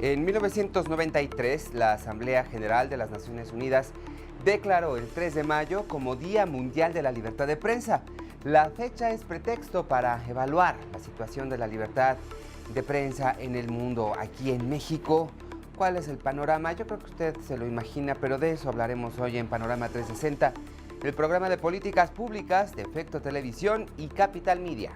En 1993, la Asamblea General de las Naciones Unidas declaró el 3 de mayo como Día Mundial de la Libertad de Prensa. La fecha es pretexto para evaluar la situación de la libertad de prensa en el mundo. Aquí en México, ¿cuál es el panorama? Yo creo que usted se lo imagina, pero de eso hablaremos hoy en Panorama 360, el programa de políticas públicas de Efecto Televisión y Capital Media.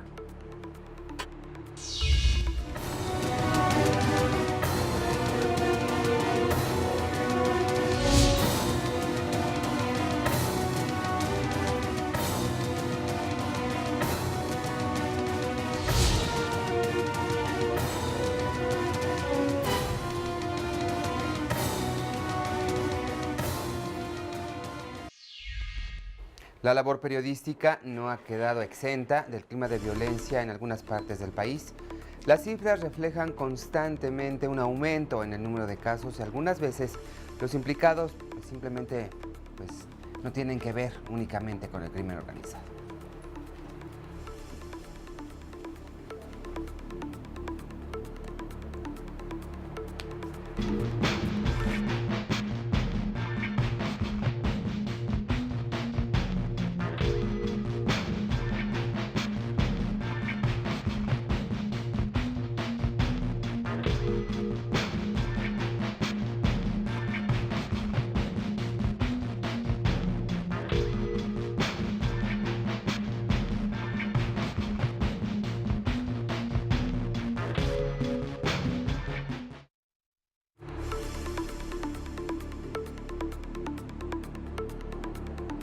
La labor periodística no ha quedado exenta del clima de violencia en algunas partes del país. Las cifras reflejan constantemente un aumento en el número de casos y algunas veces los implicados simplemente no tienen que ver únicamente con el crimen organizado.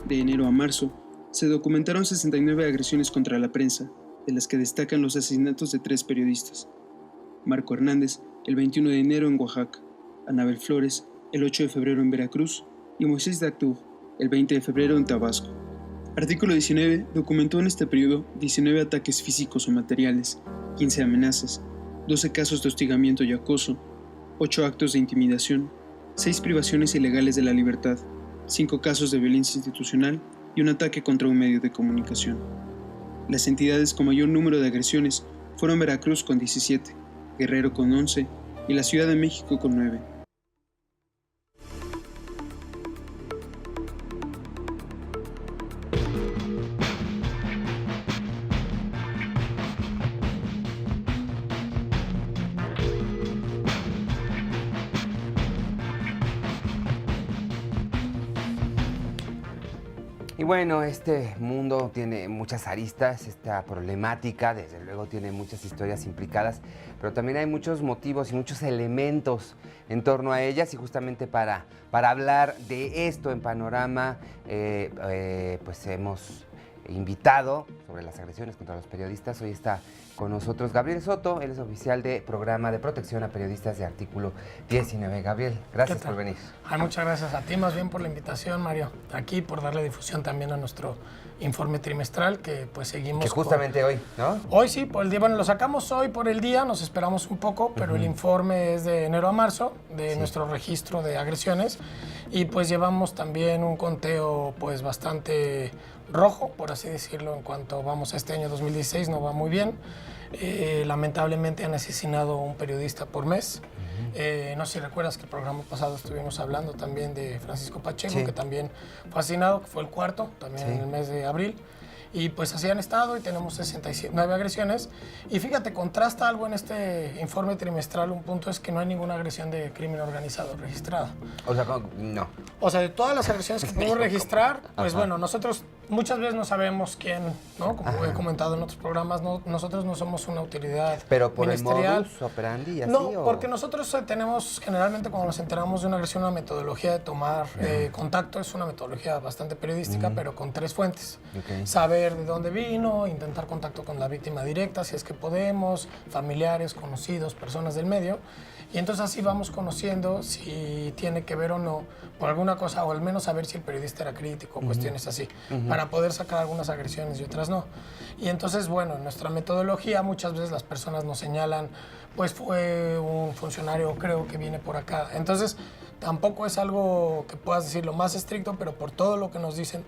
De enero a marzo, se documentaron 69 agresiones contra la prensa, de las que destacan los asesinatos de 3 periodistas. Marco Hernández, el 21 de enero en Oaxaca, Anabel Flores, el 8 de febrero en Veracruz, y Moisés Dactour, el 20 de febrero en Tabasco. Artículo 19 documentó en este periodo 19 ataques físicos o materiales, 15 amenazas, 12 casos de hostigamiento y acoso, 8 actos de intimidación, 6 privaciones ilegales de la libertad, 5 casos de violencia institucional y un ataque contra un medio de comunicación. Las entidades con mayor número de agresiones fueron Veracruz con 17, Guerrero con 11 y la Ciudad de México con 9. Y bueno, este mundo tiene muchas aristas, esta problemática desde luego tiene muchas historias implicadas, pero también hay muchos motivos y muchos elementos en torno a ellas, y justamente para hablar de esto en Panorama, pues hemos invitado sobre las agresiones contra los periodistas. Hoy está con nosotros Gabriel Soto, él es oficial de Programa de Protección a Periodistas de Artículo 19. Gabriel, gracias por venir. Muchas gracias a ti, más bien por la invitación, Mario, aquí por darle difusión también a nuestro informe trimestral, que pues seguimos. Que justamente hoy, ¿no? Hoy sí, por el día, bueno, lo sacamos hoy por el día, nos esperamos un poco, pero el informe es de enero a marzo, de nuestro registro de agresiones, y pues llevamos también un conteo pues bastante rojo, por así decirlo, en cuanto vamos a este año 2016, no va muy bien. Lamentablemente han asesinado a un periodista por mes. No sé si recuerdas que el programa pasado estuvimos hablando también de Francisco Pacheco, que también fue asesinado, que fue el cuarto, también en el mes de abril. Y pues así han estado y tenemos 69 agresiones. Y fíjate, contrasta algo en este informe trimestral, un punto es que no hay ninguna agresión de crimen organizado registrada. O sea, no. O sea, de todas las agresiones que pudimos registrar, pues bueno, nosotros muchas veces no sabemos quién, ¿no? Como he comentado en otros programas, nosotros no somos una autoridad ¿Pero por ministerial. el modus operandi y así? No, porque nosotros tenemos generalmente cuando nos enteramos de una agresión, una metodología de tomar contacto, es una metodología bastante periodística, pero con 3 fuentes. Saber de dónde vino, intentar contacto con la víctima directa, si es que podemos, familiares, conocidos, personas del medio. Y entonces así vamos conociendo si tiene que ver o no por alguna cosa, o al menos saber si el periodista era crítico, cuestiones así, para poder sacar algunas agresiones y otras no. Y entonces, bueno, en nuestra metodología muchas veces las personas nos señalan, pues fue un funcionario, creo que viene por acá. Entonces, Tampoco es algo que puedas decir lo más estricto, pero por todo lo que nos dicen,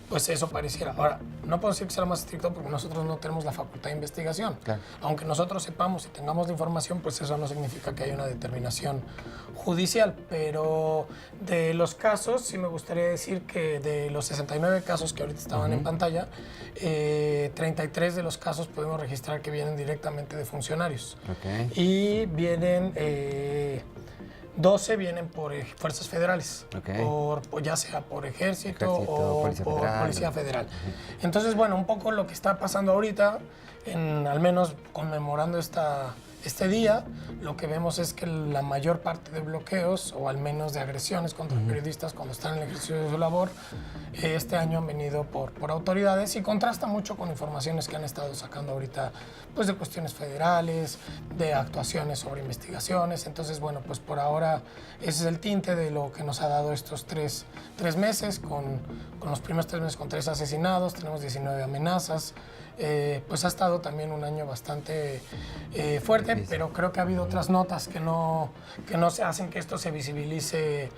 pues eso pareciera. Ahora, no puedo decir que sea lo más estricto porque nosotros no tenemos la facultad de investigación. Claro. Aunque nosotros sepamos y tengamos la información, pues eso no significa que haya una determinación judicial. Pero de los casos, sí me gustaría decir que de los 69 casos que ahorita estaban en pantalla, 33 de los casos podemos registrar que vienen directamente de funcionarios. Ok. Y vienen 12 vienen por fuerzas federales, Ok. ya sea por ejército Ejército, o Policía por Federal. Policía Federal. Entonces, bueno, un poco lo que está pasando ahorita, al menos conmemorando este día, lo que vemos es que la mayor parte de bloqueos, o al menos de agresiones contra periodistas cuando están en el ejercicio de su labor, este año han venido por autoridades y contrasta mucho con informaciones que han estado sacando ahorita, pues de cuestiones federales, de actuaciones sobre investigaciones. Entonces, bueno, pues por ahora ese es el tinte de lo que nos ha dado estos tres meses, con los primeros 3 meses con 3 asesinados, tenemos 19 amenazas. Pues ha estado también un año bastante fuerte, difícil. pero creo que ha habido otras notas que no se hacen que esto se visibilice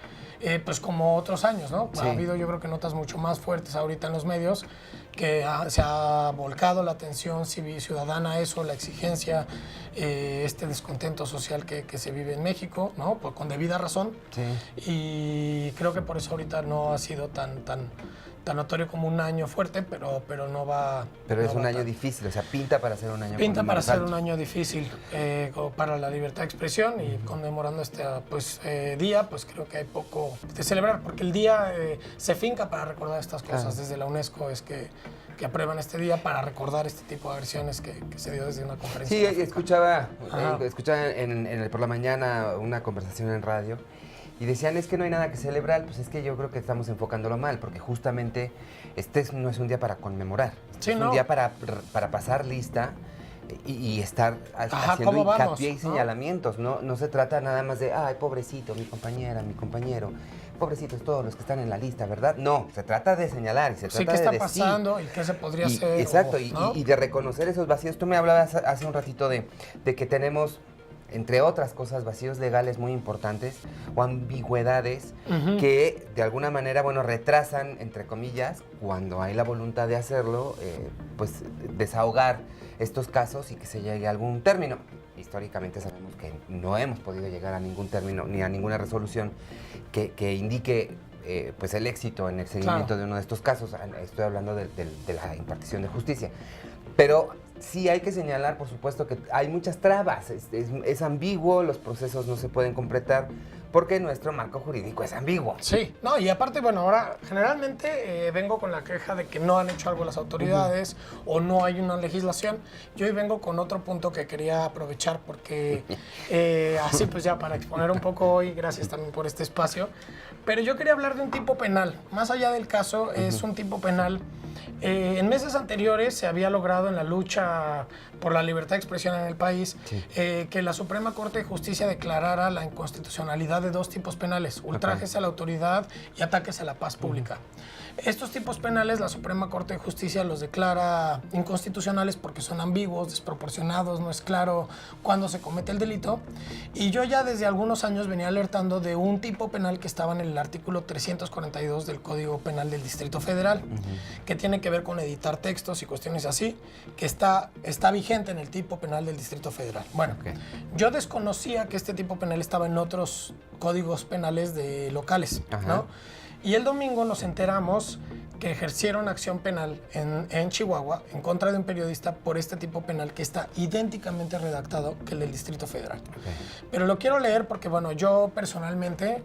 pues como otros años, ¿no? Sí. Ha habido yo creo que notas mucho más fuertes ahorita en los medios, que se ha volcado la atención ciudadana a eso, la exigencia, este descontento social que se vive en México, ¿no? Pues con debida razón. Sí. Y creo que por eso ahorita no ha sido tan notorio como un año fuerte, pero no va. Pero no es un va año tanto. difícil, o sea, pinta para ser un año Pinta con para números ser altos. un año difícil como para la libertad de expresión, y conmemorando este día, pues creo que hay poco de celebrar, porque el día se finca para recordar estas cosas. Claro. Desde la UNESCO es que aprueban este día para recordar este tipo de agresiones que se dio desde una conferencia. Sí, de África. escuchaba por la mañana una conversación en radio y decían, es que no hay nada que celebrar. Pues es que yo creo que estamos enfocándolo mal, porque justamente no es un día para conmemorar, Sí, es un no. día para pasar lista y estar haciendo ¿cómo vamos? hincapié y ¿No? señalamientos. No se trata nada más de, ay, pobrecito, mi compañera, mi compañero, pobrecitos todos los que están en la lista, ¿verdad? No, se trata de señalar y se Sí, trata ¿qué de está decir. pasando y qué se podría hacer? Exacto, ¿no? y de reconocer esos vacíos. Tú me hablabas hace un ratito de que tenemos, entre otras cosas, vacíos legales muy importantes o ambigüedades que de alguna manera, bueno, retrasan, entre comillas, cuando hay la voluntad de hacerlo, pues desahogar estos casos y que se llegue a algún término. Históricamente sabemos que no hemos podido llegar a ningún término ni a ninguna resolución que indique pues el éxito en el seguimiento Claro. de uno de estos casos. Estoy hablando de la impartición de justicia. Pero sí hay que señalar, por supuesto, que hay muchas trabas. Es ambiguo, los procesos no se pueden completar porque nuestro marco jurídico es ambiguo. Sí, no, y aparte, bueno, ahora generalmente vengo con la queja de que no han hecho algo las autoridades o no hay una legislación. Yo hoy vengo con otro punto que quería aprovechar porque así pues ya para exponer un poco hoy, gracias también por este espacio, pero yo quería hablar de un tipo penal. Más allá del caso, es un tipo penal. En meses anteriores se había logrado en la lucha por la libertad de expresión en el país que la Suprema Corte de Justicia declarara la inconstitucionalidad de 2 tipos penales: ultrajes a la autoridad y ataques a la paz pública. Estos tipos penales la Suprema Corte de Justicia los declara inconstitucionales porque son ambiguos, desproporcionados, no es claro cuándo se comete el delito. Y yo ya desde algunos años venía alertando de un tipo penal que estaba en el artículo 342 del Código Penal del Distrito Federal, que tiene que ver con editar textos y cuestiones así, que está vigente en el tipo penal del Distrito Federal. Bueno, yo desconocía que este tipo penal estaba en otros códigos penales de locales, ¿no? Y el domingo nos enteramos que ejercieron acción penal en Chihuahua en contra de un periodista por este tipo penal que está idénticamente redactado que el del Distrito Federal. Pero lo quiero leer porque, bueno, yo personalmente,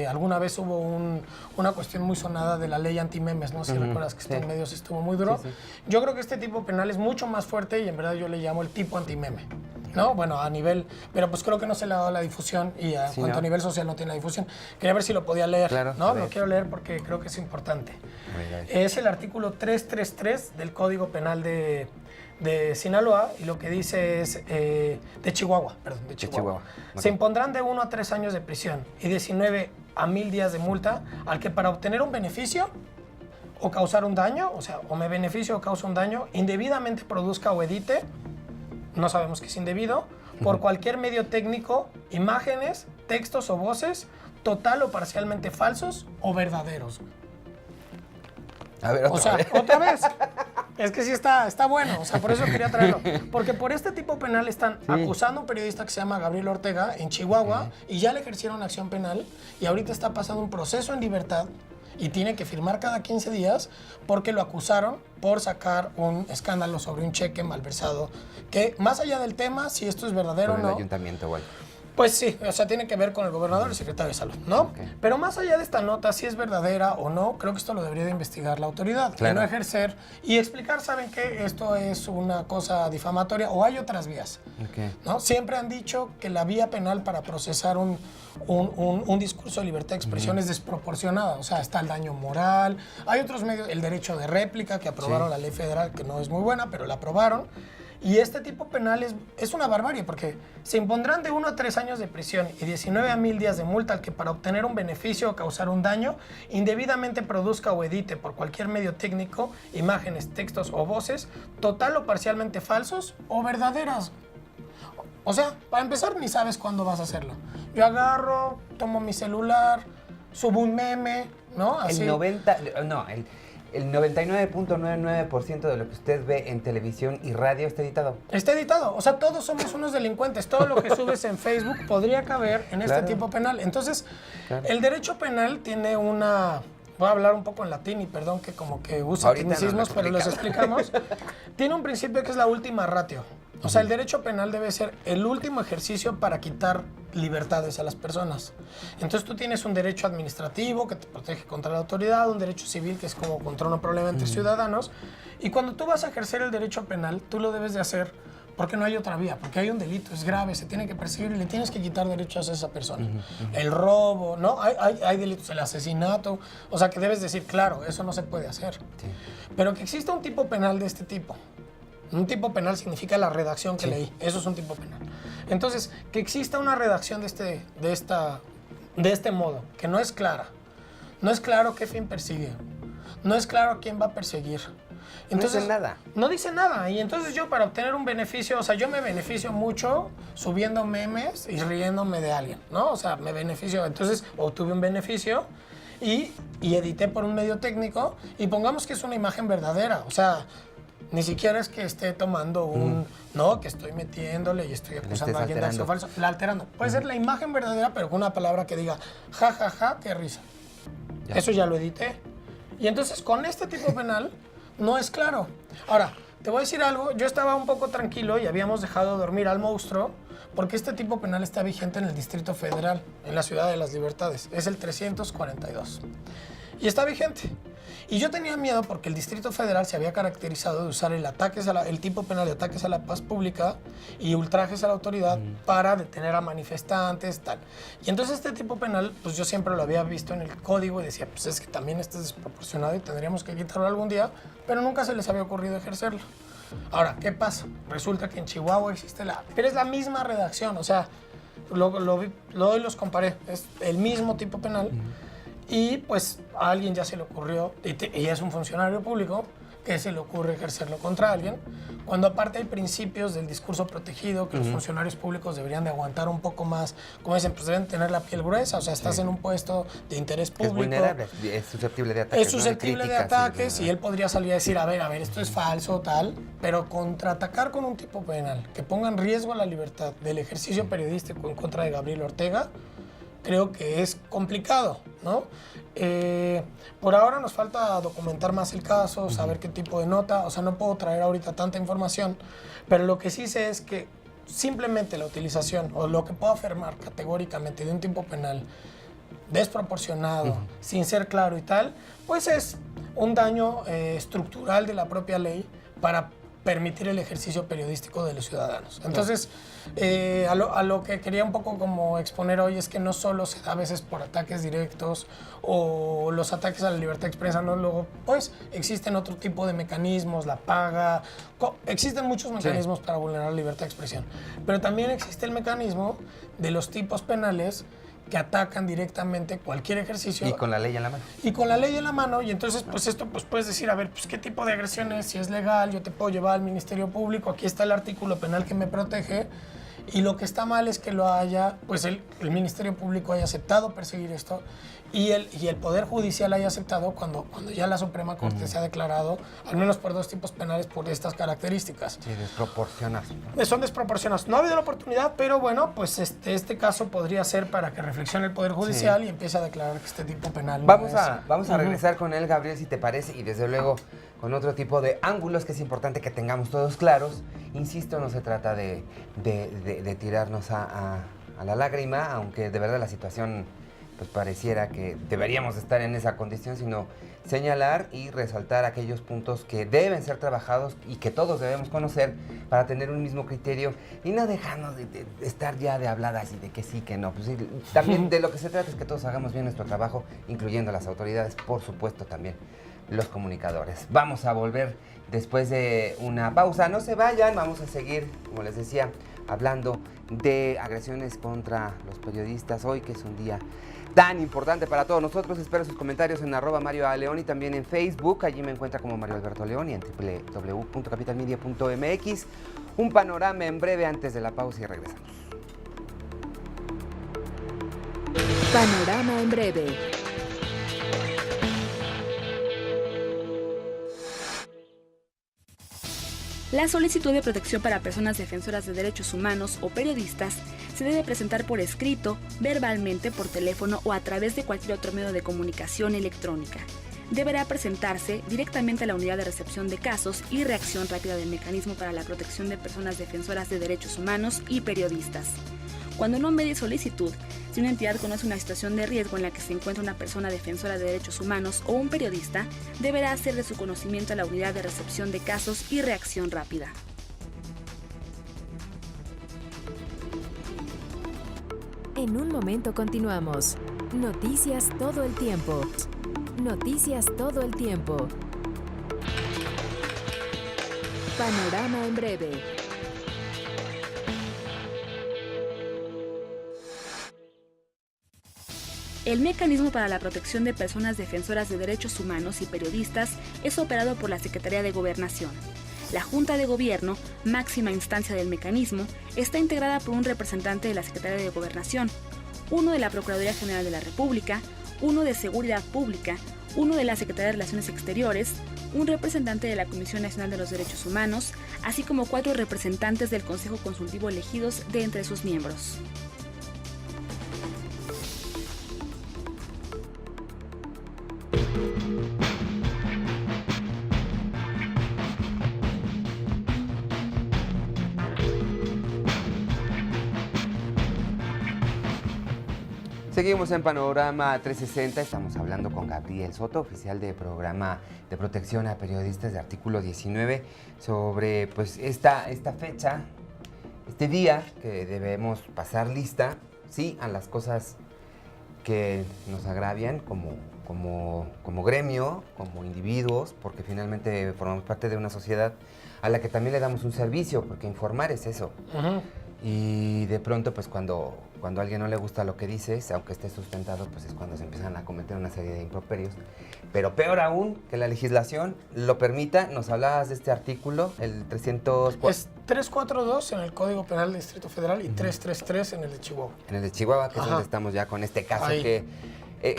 alguna vez hubo una cuestión muy sonada de la ley antimemes, ¿no? Si recuerdas que esto en medios estuvo muy duro. Sí, sí. Yo creo que este tipo penal es mucho más fuerte y en verdad yo le llamo el tipo antimeme, ¿no? Bueno, a nivel, pero pues creo que no se le ha dado la difusión y Sí, cuanto ¿no? a nivel social no tiene la difusión. Quería ver si lo podía leer, Claro, ¿no? a ver. Lo quiero leer porque creo que es importante. Muy bien. Es el artículo 333 del Código Penal de Sinaloa, y lo que dice es de Chihuahua, perdón, de Chihuahua. Chihuahua, ok. Se impondrán de 1 a 3 años de prisión y 19 a 1000 días de multa al que, para obtener un beneficio o causar un daño, o sea, o me beneficio o causa un daño, indebidamente produzca o edite, no sabemos qué es indebido, por cualquier medio técnico, imágenes, textos o voces, total o parcialmente falsos o verdaderos. A ver, otra vez. Otra vez. Es que sí está bueno, o sea, por eso quería traerlo. Porque por este tipo penal están acusando a un periodista que se llama Gabriel Ortega en Chihuahua y ya le ejercieron acción penal y ahorita está pasando un proceso en libertad y tiene que firmar cada 15 días porque lo acusaron por sacar un escándalo sobre un cheque malversado que, más allá del tema, si esto es verdadero o Con el no, ayuntamiento, güey. pues sí, o sea, tiene que ver con el gobernador y el secretario de salud, ¿no? Okay. Pero más allá de esta nota, si es verdadera o no, creo que esto lo debería de investigar la autoridad, Claro. y no ejercer y explicar, ¿saben qué? Esto es una cosa difamatoria o hay otras vías, Okay. ¿no? Siempre han dicho que la vía penal para procesar un discurso de libertad de expresión es desproporcionada, o sea, está el daño moral, hay otros medios, el derecho de réplica, que aprobaron la ley federal, que no es muy buena, pero la aprobaron. Y este tipo penal es una barbarie porque se impondrán de 1 a 3 años de prisión y 19 a 1000 días de multa al que para obtener un beneficio o causar un daño indebidamente produzca o edite por cualquier medio técnico imágenes, textos o voces total o parcialmente falsos o verdaderas. O sea, para empezar ni sabes cuándo vas a hacerlo. Yo agarro, tomo mi celular, subo un meme, ¿no? Así. El 99.99% de lo que usted ve en televisión y radio está editado. Está editado. O sea, todos somos unos delincuentes. Todo lo que subes en Facebook podría caber en este tipo penal. Entonces, el derecho penal tiene una... Voy a hablar un poco en latín y perdón que como que use tecnicismos, pero los explicamos. Tiene un principio que es la última ratio. O sea, el derecho penal debe ser el último ejercicio para quitar libertades a las personas. Entonces tú tienes un derecho administrativo que te protege contra la autoridad, un derecho civil que es como contra un problema entre ciudadanos. Y cuando tú vas a ejercer el derecho penal, tú lo debes de hacer porque no hay otra vía, porque hay un delito, es grave, se tiene que perseguir y le tienes que quitar derechos a esa persona. El robo, ¿no? Hay delitos, el asesinato, o sea que debes decir, claro, eso no se puede hacer. Sí. Pero que exista un tipo penal de este tipo. Un tipo penal significa la redacción que leí, eso es un tipo penal. Entonces, que exista una redacción de este modo, que no es clara. No es claro qué fin persigue, no es claro quién va a perseguir. Entonces, no dice nada. No dice nada. Y entonces yo para obtener un beneficio, o sea, yo me beneficio mucho subiendo memes y riéndome de alguien, ¿no? O sea, me beneficio, entonces obtuve un beneficio y edité por un medio técnico y pongamos que es una imagen verdadera, o sea, ni siquiera es que esté tomando no, que estoy metiéndole y estoy acusando a alguien de acto falso, la alterando. Puede ser la imagen verdadera, pero con una palabra que diga, ja, ja, ja, qué risa. Ya. Eso ya lo edité. Y entonces con este tipo penal no es claro. Ahora, te voy a decir algo, yo estaba un poco tranquilo y habíamos dejado dormir al monstruo porque este tipo penal está vigente en el Distrito Federal, en la Ciudad de las Libertades. Es el 342. Y está vigente. Y yo tenía miedo porque el Distrito Federal se había caracterizado de usar el tipo penal de ataques a la paz pública y ultrajes a la autoridad para detener a manifestantes, tal. Y entonces este tipo penal, pues yo siempre lo había visto en el código y decía, pues es que también este es desproporcionado y tendríamos que quitarlo algún día, pero nunca se les había ocurrido ejercerlo. Ahora, ¿qué pasa? Resulta que en Chihuahua existe pero es la misma redacción, o sea, hoy los comparé, es el mismo tipo penal. Y pues a alguien ya se le ocurrió, y es un funcionario público, que se le ocurre ejercerlo contra alguien, cuando aparte hay principios del discurso protegido que los funcionarios públicos deberían de aguantar un poco más, como dicen, pues deben tener la piel gruesa, o sea, estás en un puesto de interés público. Es vulnerable, es susceptible de ataques. Es susceptible de ataques y él podría salir a decir, a ver, esto es falso, tal, pero contraatacar con un tipo penal que ponga en riesgo la libertad del ejercicio periodístico en contra de Gabriel Ortega, creo que es complicado, ¿no? Por ahora nos falta documentar más el caso, saber qué tipo de nota, o sea, no puedo traer ahorita tanta información, pero lo que sí sé es que simplemente la utilización, o lo que puedo afirmar categóricamente de un tipo penal desproporcionado, sin ser claro y tal, pues es un daño estructural de la propia ley para permitir el ejercicio periodístico de los ciudadanos. Entonces, a lo que quería un poco como exponer hoy es que no solo se da a veces por ataques directos o los ataques a la libertad de expresión, ¿no? Luego, pues existen otro tipo de mecanismos, la paga, existen muchos mecanismos para vulnerar la libertad de expresión, pero también existe el mecanismo de los tipos penales que atacan directamente cualquier ejercicio. Y con la ley en la mano. Y con la ley en la mano, y entonces pues esto pues puedes decir, a ver, pues qué tipo de agresión es, si es legal, yo te puedo llevar al Ministerio Público, aquí está el artículo penal que me protege, Y lo que está mal es que lo haya, pues el Ministerio Público haya aceptado perseguir esto y el Poder Judicial haya aceptado cuando ya la Suprema Corte se ha declarado, al menos por 2 tipos penales por estas características. Sí, desproporcionados. Son desproporcionados. No ha habido la oportunidad, pero bueno, pues este caso podría ser para que reflexione el Poder Judicial y empiece a declarar que este tipo penal Vamos a regresar con él, Gabriel, si te parece, y desde luego con otro tipo de ángulos que es importante que tengamos todos claros. Insisto, no se trata de tirarnos a la lágrima, aunque de verdad la situación pues pareciera que deberíamos estar en esa condición, sino señalar y resaltar aquellos puntos que deben ser trabajados y que todos debemos conocer para tener un mismo criterio y no dejarnos de estar ya de habladas y de que sí, que no. Pues sí, también de lo que se trata es que todos hagamos bien nuestro trabajo, incluyendo las autoridades, por supuesto también los comunicadores. Vamos a volver después de una pausa. No se vayan, vamos a seguir, como les decía, hablando de agresiones contra los periodistas hoy, que es un día tan importante para todos nosotros. Espero sus comentarios en @MarioALeón y también en Facebook. Allí me encuentra como Mario Alberto León y en www.capitalmedia.mx. Un panorama en breve antes de la pausa y regresamos. Panorama en breve. La solicitud de protección para personas defensoras de derechos humanos o periodistas se debe presentar por escrito, verbalmente, por teléfono o a través de cualquier otro medio de comunicación electrónica. Deberá presentarse directamente a la Unidad de Recepción de Casos y Reacción Rápida del Mecanismo para la Protección de Personas Defensoras de Derechos Humanos y Periodistas. Cuando no medie solicitud, si una entidad conoce una situación de riesgo en la que se encuentra una persona defensora de derechos humanos o un periodista, deberá hacer de su conocimiento a la Unidad de Recepción de Casos y Reacción Rápida. En un momento continuamos. Noticias todo el tiempo. Noticias todo el tiempo. Panorama en breve. El Mecanismo para la Protección de Personas Defensoras de Derechos Humanos y Periodistas es operado por la Secretaría de Gobernación. La Junta de Gobierno, máxima instancia del mecanismo, está integrada por un representante de la Secretaría de Gobernación, uno de la Procuraduría General de la República, uno de Seguridad Pública, uno de la Secretaría de Relaciones Exteriores, un representante de la Comisión Nacional de los Derechos Humanos, así como 4 representantes del Consejo Consultivo elegidos de entre sus miembros. Seguimos en Panorama 360, estamos hablando con Gabriel Soto, oficial de Programa de Protección a Periodistas de Artículo 19, sobre pues esta fecha, este día que debemos pasar lista, sí, a las cosas que nos agravian como gremio, como individuos, porque finalmente formamos parte de una sociedad a la que también le damos un servicio, porque informar es eso. Ajá. Y de pronto, pues cuando a alguien no le gusta lo que dices, aunque esté sustentado, pues es cuando se empiezan a cometer una serie de improperios. Pero peor aún, que la legislación lo permita. Nos hablabas de este artículo, el 304. Es 342 en el Código Penal del Distrito Federal y 333 en el de Chihuahua. En el de Chihuahua, que es Ajá. donde estamos ya con este caso Ahí. que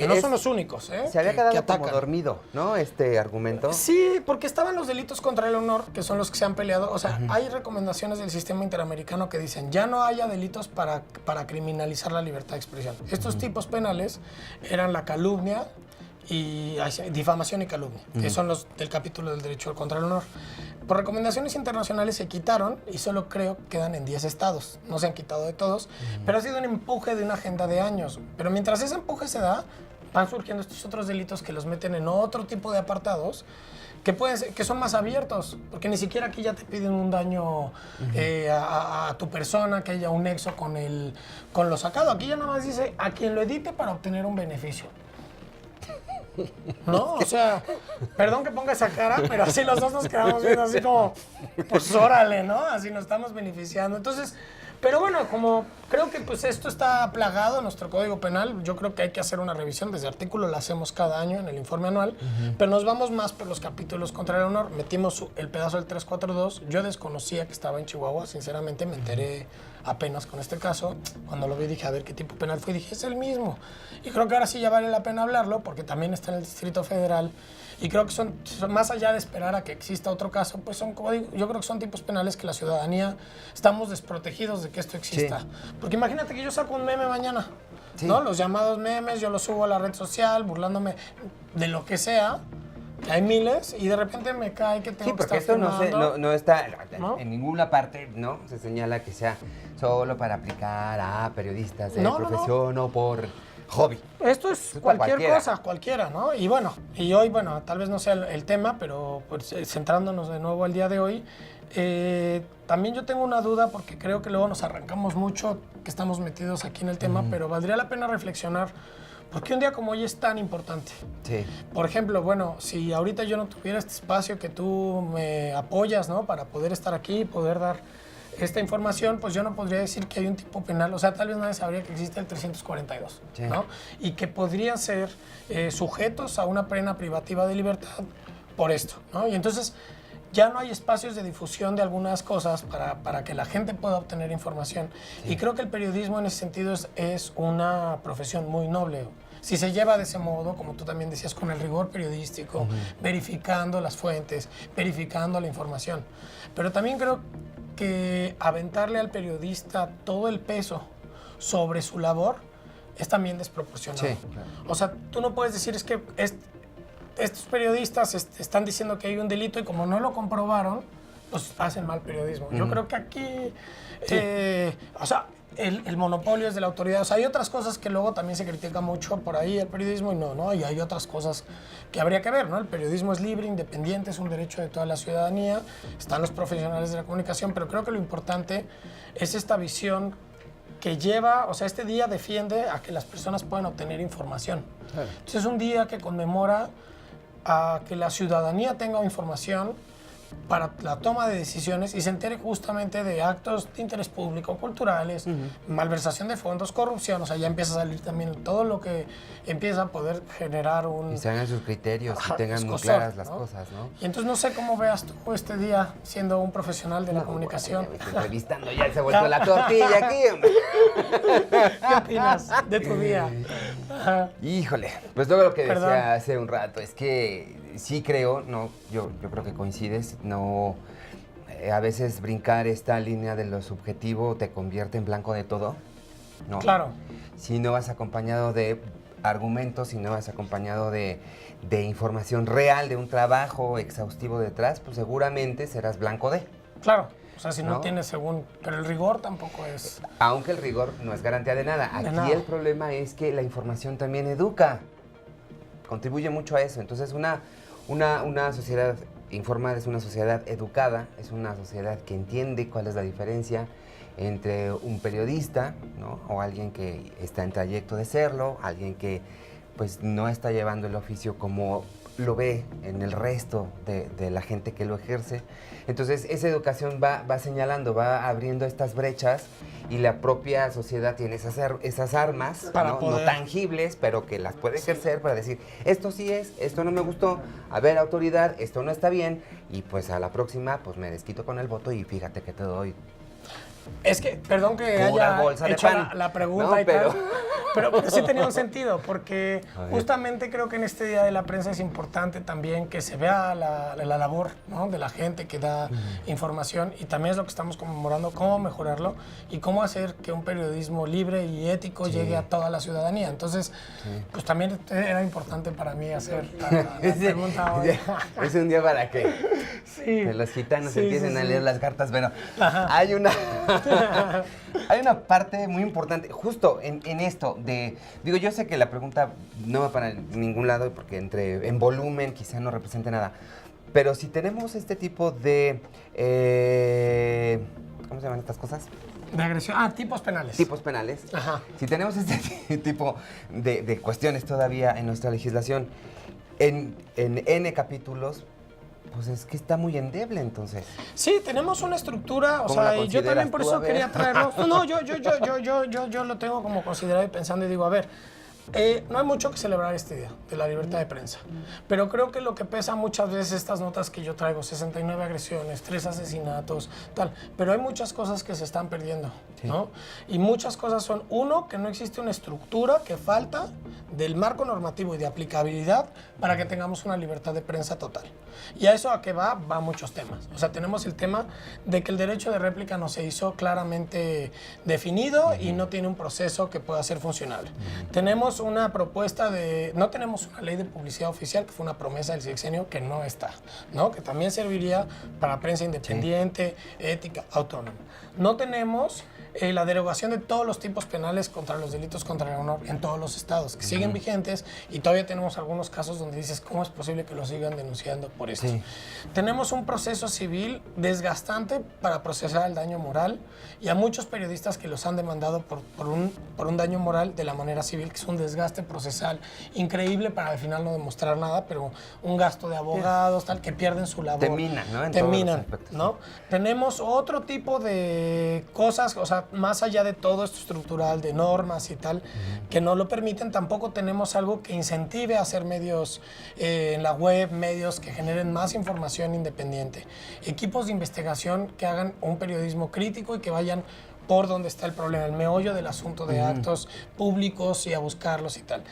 no son los únicos, ¿eh? se había que quedado como atacan. dormido, ¿no? Este argumento. Sí, porque estaban los delitos contra el honor, que son los que se han peleado. O sea, hay recomendaciones del sistema interamericano que dicen ya no haya delitos para criminalizar la libertad de expresión. Estos tipos penales eran la calumnia y difamación y calumnia, que son los del capítulo del derecho contra el honor. Por recomendaciones internacionales se quitaron y solo creo quedan en 10 estados. No se han quitado de todos, pero ha sido un empuje de una agenda de años. Pero mientras ese empuje se da, van surgiendo estos otros delitos que los meten en otro tipo de apartados que pueden ser, que son más abiertos, porque ni siquiera aquí ya te piden un daño a tu persona, que haya un nexo con lo sacado. Aquí ya nada más dice a quien lo edite para obtener un beneficio. ¿No? O sea, perdón que ponga esa cara, pero así los dos nos quedamos viendo así como, pues órale, ¿no? Así nos estamos beneficiando. Entonces, pero bueno, como creo que pues esto está plagado en nuestro Código Penal, yo creo que hay que hacer una revisión. Desde artículo la hacemos cada año en el informe anual, pero nos vamos más por los capítulos contra el honor. Metimos el pedazo del 342. Yo desconocía que estaba en Chihuahua, sinceramente me enteré apenas con este caso. Cuando lo vi dije, a ver qué tipo penal fue, y dije, es el mismo. Y creo que ahora sí ya vale la pena hablarlo, porque también está en el Distrito Federal. Y creo que son más allá de esperar a que exista otro caso, pues son, como digo, yo creo que son tipos penales que la ciudadanía estamos desprotegidos de que esto exista. Sí. Porque imagínate que yo saco un meme mañana, sí, ¿no? Los llamados memes, yo los subo a la red social burlándome de lo que sea, que hay miles, y de repente me cae que tengo que estar filmando. Sí, porque esto no está, ¿no? En ninguna parte, ¿no? Se señala que sea solo para aplicar a periodistas de profesión o por hobby. Esto es cualquier cosa, cualquiera, ¿no? Y bueno, y hoy, bueno, tal vez no sea el tema, pero pues, centrándonos de nuevo al día de hoy, también yo tengo una duda, porque creo que luego nos arrancamos mucho, que estamos metidos aquí en el tema, pero valdría la pena reflexionar, ¿por qué un día como hoy es tan importante? Sí. Por ejemplo, bueno, si ahorita yo no tuviera este espacio que tú me apoyas, ¿no? Para poder estar aquí, poder dar esta información, pues yo no podría decir que hay un tipo penal, o sea, tal vez nadie sabría que existe el 342, sí, ¿no? Y que podrían ser sujetos a una pena privativa de libertad por esto, ¿no? Y entonces ya no hay espacios de difusión de algunas cosas para que la gente pueda obtener información. Sí. Y creo que el periodismo en ese sentido es una profesión muy noble. Si se lleva de ese modo, como tú también decías, con el rigor periodístico, verificando las fuentes, verificando la información. Pero también creo que aventarle al periodista todo el peso sobre su labor es también desproporcionado. Sí, claro. O sea, tú no puedes decir, es que estos periodistas están diciendo que hay un delito y como no lo comprobaron, pues hacen mal periodismo. Yo creo que aquí, o sea, el monopolio es de la autoridad. O sea, hay otras cosas que luego también se critica mucho por ahí el periodismo y no, y hay otras cosas que habría que ver, ¿no? El periodismo es libre, independiente, es un derecho de toda la ciudadanía, están los profesionales de la comunicación, pero creo que lo importante es esta visión que lleva, o sea, este día defiende a que las personas puedan obtener información. Claro. Entonces es un día que conmemora a que la ciudadanía tenga información para la toma de decisiones y se entere justamente de actos de interés público, culturales, malversación de fondos, corrupción, o sea, ya empieza a salir también todo lo que empieza a poder generar un... Y se hagan sus criterios y tengan muy claras las cosas, ¿no? Y entonces no sé cómo veas tú este día siendo un profesional de la comunicación. Bueno, entrevistando ya se ha vuelto la tortilla aquí, hombre. ¿Qué opinas de tu día? Híjole, pues todo lo que decía hace un rato es que sí creo, no, yo creo que coincides, no, a veces brincar esta línea de lo subjetivo te convierte en blanco de todo, ¿no? Claro. Si no vas acompañado de argumentos, si no vas acompañado de información real, de un trabajo exhaustivo detrás, pues seguramente serás blanco de. Claro. O sea, si no tienes pero el rigor tampoco es... Aunque el rigor no es garantía de nada. Aquí el problema es que la información también educa, contribuye mucho a eso. Entonces una sociedad informada es una sociedad educada, es una sociedad que entiende cuál es la diferencia entre un periodista, ¿no? O alguien que está en trayecto de serlo, alguien que pues no está llevando el oficio como lo ve en el resto de la gente que lo ejerce. Entonces esa educación va señalando, va abriendo estas brechas y la propia sociedad tiene esas armas, no tangibles, pero que las puede ejercer para decir, esto sí es, esto no me gustó, a ver, autoridad, esto no está bien, y pues a la próxima pues me desquito con el voto y fíjate que te doy. Es que, perdón que haya hecho la pregunta, no, pero sí tenía un sentido, porque justamente creo que en este Día de la Prensa es importante también que se vea la labor, ¿no? De la gente que da información, y también es lo que estamos conmemorando, cómo mejorarlo y cómo hacer que un periodismo libre y ético llegue a toda la ciudadanía. Entonces, pues también era importante para mí hacer la pregunta hoy. Es un día para que los gitanos empiecen a leer las cartas, pero hay una parte muy importante, justo en esto de... Digo, yo sé que la pregunta no va para ningún lado porque en volumen quizá no represente nada, pero si tenemos este tipo de... ¿cómo se llaman estas cosas? De agresión. Tipos penales. Tipos penales. Ajá. Si tenemos este tipo de cuestiones todavía en nuestra legislación, en N capítulos, pues es que está muy endeble, entonces. Sí, tenemos una estructura, o sea, y yo también por eso quería traerlo. No, yo lo tengo como considerado y pensando y digo, a ver, No hay mucho que celebrar este día de la libertad de prensa, pero creo que lo que pesa muchas veces estas notas que yo traigo, 69 agresiones, 3 asesinatos, tal, pero hay muchas cosas que se están perdiendo, ¿no? Y muchas cosas son, uno, que no existe una estructura, que falta del marco normativo y de aplicabilidad para que tengamos una libertad de prensa total. Y a eso a qué va muchos temas. O sea, tenemos el tema de que el derecho de réplica no se hizo claramente definido y no tiene un proceso que pueda ser funcional. Tenemos una propuesta no tenemos una ley de publicidad oficial, que fue una promesa del sexenio que no está, ¿no? Que también serviría para prensa independiente, ética, autónoma. No tenemos la derogación de todos los tipos penales contra los delitos contra el honor en todos los estados, que siguen vigentes, y todavía tenemos algunos casos donde dices, ¿cómo es posible que lo sigan denunciando por esto? Sí. Tenemos un proceso civil desgastante para procesar el daño moral, y a muchos periodistas que los han demandado por un daño moral de la manera civil, que es un desgaste procesal increíble para al final no demostrar nada, pero un gasto de abogados, tal, que pierden su labor. Te minan, ¿no? Te minan, ¿no? Tenemos otro tipo de cosas, o sea, más allá de todo esto estructural, de normas y tal, que no lo permiten. Tampoco tenemos algo que incentive a hacer medios en la web, medios que generen más información independiente, equipos de investigación que hagan un periodismo crítico y que vayan por donde está el problema, el meollo del asunto de actos públicos y a buscarlos y tal.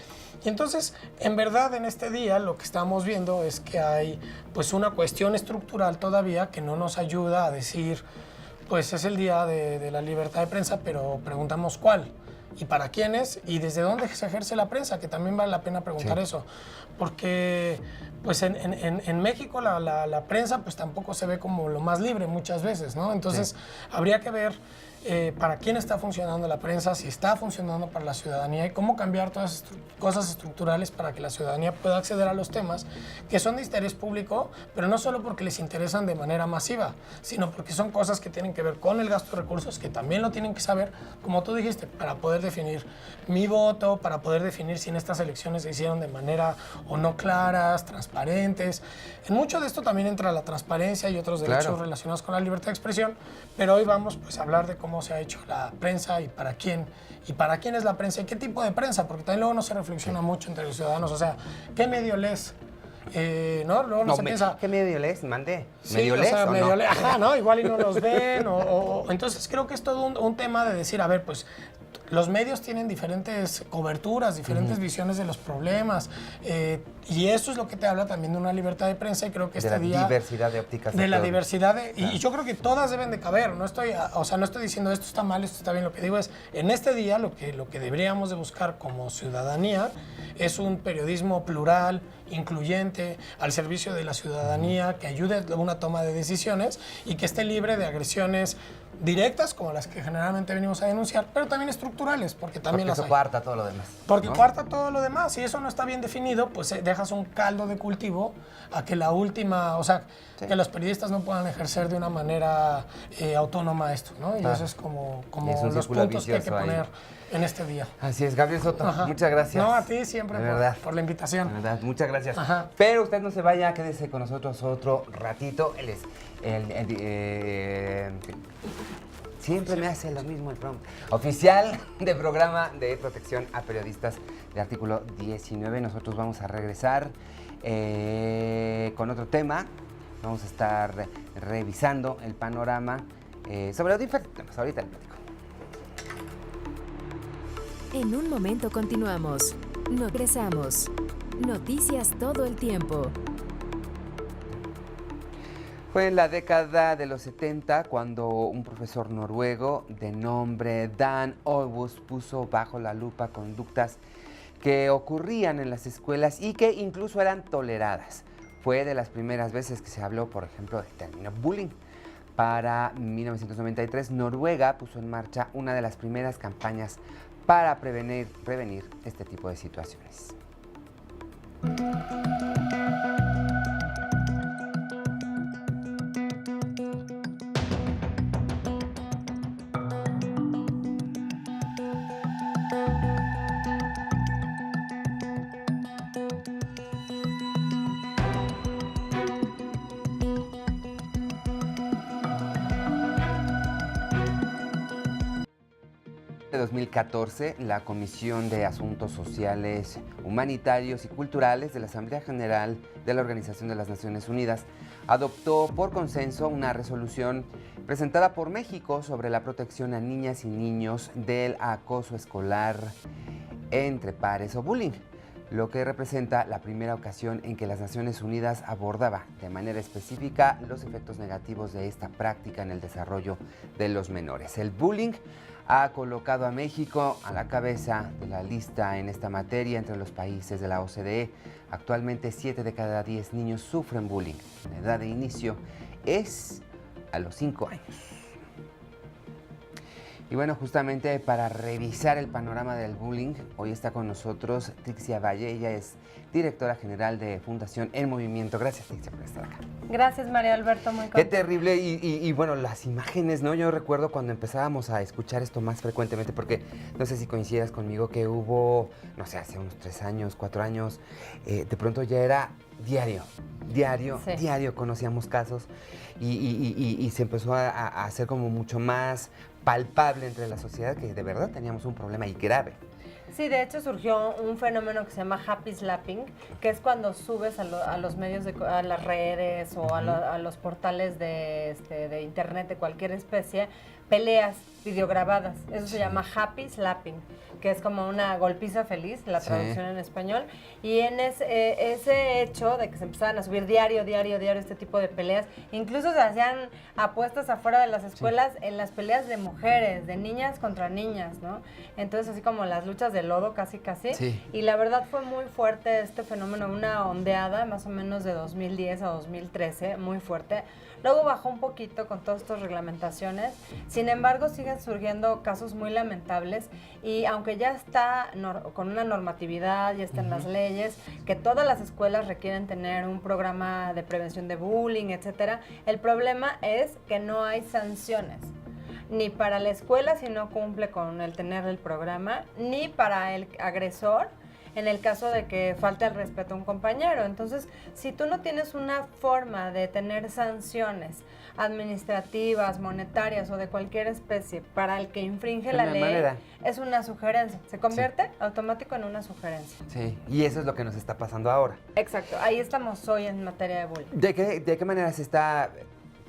Y entonces, en verdad, en este día lo que estamos viendo es que hay pues una cuestión estructural todavía que no nos ayuda a decir, pues es el día de la libertad de prensa, pero preguntamos cuál y para quiénes y desde dónde se ejerce la prensa, que también vale la pena preguntar eso, porque pues en México la prensa pues tampoco se ve como lo más libre muchas veces, ¿no? Entonces habría que ver para quién está funcionando la prensa, si está funcionando para la ciudadanía y cómo cambiar todas esas cosas estructurales para que la ciudadanía pueda acceder a los temas que son de interés público, pero no solo porque les interesan de manera masiva, sino porque son cosas que tienen que ver con el gasto de recursos, que también lo tienen que saber, como tú dijiste, para poder definir mi voto, para poder definir si en estas elecciones se hicieron de manera o no claras, transparentes. En mucho de esto también entra la transparencia y otros derechos relacionados con la libertad de expresión, pero hoy vamos pues a hablar de cómo se ha hecho la prensa y para quién es la prensa y qué tipo de prensa, porque también luego no se reflexiona mucho entre los ciudadanos, o sea, ¿qué medio lees? ¿No? Luego no se piensa... ¿Qué medio lees? Mandé. Sí, ¿Medio lees o medio no? Ajá, ¿no? Igual y no los ven, entonces creo que es todo un tema de decir, a ver, pues los medios tienen diferentes coberturas, diferentes visiones de los problemas, y eso es lo que te habla también de una libertad de prensa, y creo que este día... De la diversidad de ópticas. De la diversidad, y yo creo que todas deben de caber, no estoy diciendo esto está mal, esto está bien, lo que digo es, en este día lo que deberíamos de buscar como ciudadanía es un periodismo plural, incluyente, al servicio de la ciudadanía, que ayude a una toma de decisiones y que esté libre de agresiones directas, como las que generalmente venimos a denunciar, pero también estructurales, porque también las hay. Porque eso cuarta todo lo demás. Porque ¿no? cuarta todo lo demás. Si eso no está bien definido, pues dejas un caldo de cultivo a que la última, o sea, que los periodistas no puedan ejercer de una manera autónoma esto, ¿no? Y eso es como los puntos que hay que poner en este día. Así es, Gabriel Soto, muchas gracias. No, a ti siempre por la invitación. De verdad, muchas gracias. Ajá. Pero usted no se vaya, quédese con nosotros otro ratito. Él es siempre me hace lo mismo el programa. Oficial de programa de protección a periodistas del artículo 19. Nosotros vamos a regresar con otro tema. Vamos a estar revisando el panorama sobre los diferentes temas. Ahorita el platico. En un momento continuamos. Regresamos. Noticias todo el tiempo. Fue en la década de los 70 cuando un profesor noruego de nombre Dan Olbus puso bajo la lupa conductas que ocurrían en las escuelas y que incluso eran toleradas. Fue de las primeras veces que se habló, por ejemplo, del término bullying. Para 1993, Noruega puso en marcha una de las primeras campañas para prevenir este tipo de situaciones. de 2014, la Comisión de Asuntos Sociales, Humanitarios y Culturales de la Asamblea General de la Organización de las Naciones Unidas adoptó por consenso una resolución presentada por México sobre la protección a niñas y niños del acoso escolar entre pares o bullying, lo que representa la primera ocasión en que las Naciones Unidas abordaba de manera específica los efectos negativos de esta práctica en el desarrollo de los menores. El bullying ha colocado a México a la cabeza de la lista en esta materia entre los países de la OCDE. Actualmente 7 de cada 10 niños sufren bullying. La edad de inicio es a los 5 años. Y bueno, justamente para revisar el panorama del bullying, hoy está con nosotros Trixia Valle. Ella es directora general de Fundación En Movimiento. Gracias, Trixia, por estar acá. Gracias, María Alberto, muy contenta. Qué terrible. Y bueno, las imágenes, ¿no? Yo recuerdo cuando empezábamos a escuchar esto más frecuentemente, porque no sé si coincidas conmigo que hubo, no sé, hace unos 3 años, 4 años, de pronto ya era diario, Sí. diario conocíamos casos y se empezó a hacer como mucho más palpable entre la sociedad que de verdad teníamos un problema y grave. Sí, de hecho surgió un fenómeno que se llama happy slapping, que es cuando subes a los medios, a las redes o a los portales de internet de cualquier especie, peleas videograbadas. Eso se llama happy slapping, que es como una golpiza feliz, la traducción en español. Y en ese hecho de que se empezaban a subir diario este tipo de peleas, incluso se hacían apuestas afuera de las escuelas en las peleas de mujeres, de niñas contra niñas, ¿no? Entonces así como las luchas de lodo casi. Sí. Y la verdad fue muy fuerte este fenómeno, una ondeada más o menos de 2010 a 2013, muy fuerte. Luego bajó un poquito con todas estas reglamentaciones. Sin embargo, siguen surgiendo casos muy lamentables y aunque ya está con una normatividad, ya está en las leyes, que todas las escuelas requieren tener un programa de prevención de bullying, etcétera, el problema es que no hay sanciones. Ni para la escuela si no cumple con el tener el programa, ni para el agresor en el caso de que falte el respeto a un compañero. Entonces, si tú no tienes una forma de tener sanciones administrativas, monetarias o de cualquier especie para el que infringe la ley, es una sugerencia. Se convierte automático en una sugerencia. Sí, y eso es lo que nos está pasando ahora. Exacto, ahí estamos hoy en materia de bullying. ¿De qué manera se está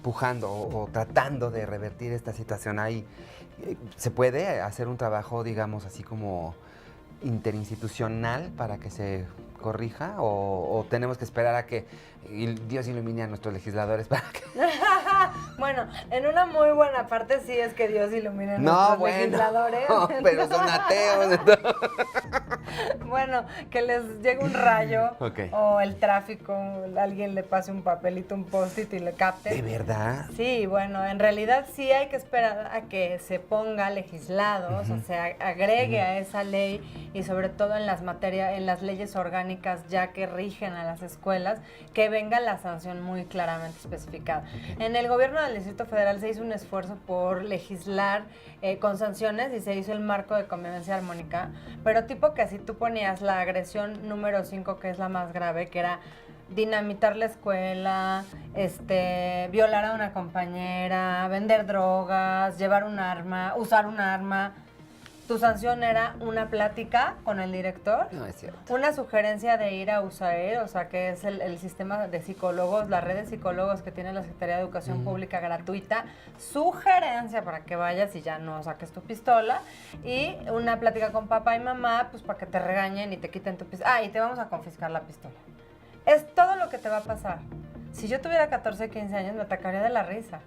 pujando o tratando de revertir esta situación? Ahí ¿se puede hacer un trabajo, digamos, así como interinstitucional para que se corrija o tenemos que esperar a que Dios ilumine a nuestros legisladores para que... Bueno, en una muy buena parte sí es que Dios ilumine a nuestros legisladores. No, pero son ateos. Bueno, que les llegue un rayo o el tráfico, alguien le pase un papelito, un post-it y le capte. ¿De verdad? Sí, bueno, en realidad sí hay que esperar a que se ponga legislado, o sea, se agregue a esa ley y sobre todo en las leyes orgánicas ya que rigen a las escuelas, que venga la sanción muy claramente especificada. En el gobierno del Distrito Federal se hizo un esfuerzo por legislar con sanciones y se hizo el marco de convivencia armónica, pero tipo que si tú ponías la agresión número 5, que es la más grave, que era dinamitar la escuela, violar a una compañera, vender drogas, llevar un arma, usar un arma. Tu sanción era una plática con el director, No es cierto. una sugerencia de ir a USAID, o sea, que es el sistema de psicólogos, la red de psicólogos que tiene la Secretaría de Educación Pública gratuita, sugerencia para que vayas y ya no saques tu pistola, y una plática con papá y mamá, pues para que te regañen y te quiten tu pistola. Y te vamos a confiscar la pistola. Es todo lo que te va a pasar. Si yo tuviera 14, 15 años, me atacaría de la risa.